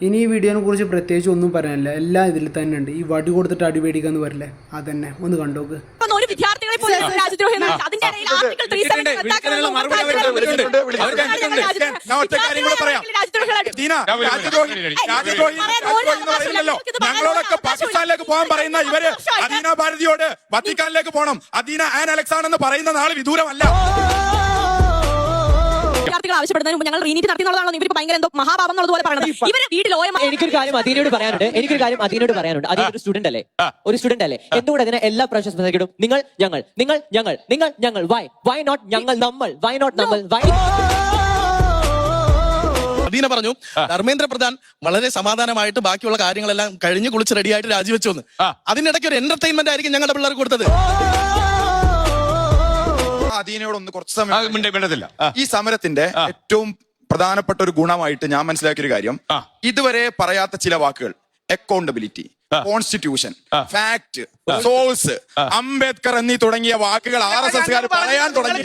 ഇനി ഈ വീഡിയോനെ കുറിച്ച് പ്രത്യേകിച്ച് ഒന്നും പറയാനില്ല, എല്ലാം ഇതിൽ തന്നെ ഉണ്ട്. ഈ വടി കൊടുത്തിട്ട് അടി പേടിക്കാന്ന് പറയില്ലേ, അതന്നെ ഒന്ന് കണ്ടോക്ക്. ഒരു വിദ്യാർത്ഥികളെ പോലും രാജ്യദ്രോഹി അതിന്റെ ഇടയിൽ ആർട്ടിക്കിൾ 377 ഞങ്ങളോടൊക്കെ പാകിസ്ഥാനിലേക്ക് പോകാൻ പറയുന്ന ഇവര് അദീന ഭാരതിയോട് വത്തിക്കാനിലേക്ക് പോകണം, അദീന ആൻ അലക്സാണ്ടർ എന്ന് പറയുന്ന നാളെ വിദൂരമല്ല. വിദ്യാർത്ഥികൾ ആവശ്യപ്പെടുന്നതിന് മുമ്പ് ഞങ്ങൾ റീനീറ്റ് നടത്തിയുള്ളതാണോ ഇവർക്ക് ഭയങ്കര എന്തോ മഹാപാപം എന്നുള്ളതുപോലെ പറയുന്നത്. ഇവര് വീട്ടിൽ എനിക്കൊരു കാര്യം അദീനയോട് പറയാനുണ്ട്. അതൊരു സ്റ്റുഡന്റ് അല്ലേ, ഒരു സ്റ്റുഡന്റ് അല്ലേ? എന്തുകൊണ്ട് അതിനെ എല്ലാ പ്രാവശ്യം സംസാരിക്കും? നിങ്ങൾ ഞങ്ങൾ നിങ്ങൾ ഞങ്ങൾ നിങ്ങൾ ഞങ്ങൾ വൈ നോട്ട് ഞങ്ങൾ നമ്മൾ വൈ നോട്ട് നമ്മൾ വൈ. അദീന പറഞ്ഞു ധർമ്മേന്ദ്ര പ്രധാൻ വളരെ സമാധാനമായിട്ട് ബാക്കിയുള്ള കാര്യങ്ങളെല്ലാം കഴിഞ്ഞ് കുളിച്ച് റെഡിയായിട്ട് രാജിവെച്ചു എന്ന്. അതിനിടയ്ക്ക് ഒരു എന്റർടൈൻമെന്റ് ആയിരിക്കും ഞങ്ങളുടെ പിള്ളേർക്ക് കൊടുത്തത്. അദീനയോട് ഒന്ന് കുറച്ച് സമയം ഈ സമരത്തിന്റെ ഏറ്റവും പ്രധാനപ്പെട്ട ഒരു ഗുണമായിട്ട് ഞാൻ മനസ്സിലാക്കിയ ഒരു കാര്യം, ഇതുവരെ പറയാത്ത ചില വാക്കുകൾ, accountability, constitution, fact, source, Ambedkar എന്നീ തുടങ്ങിയ വാക്കുകൾ RSS പറയാൻ തുടങ്ങി.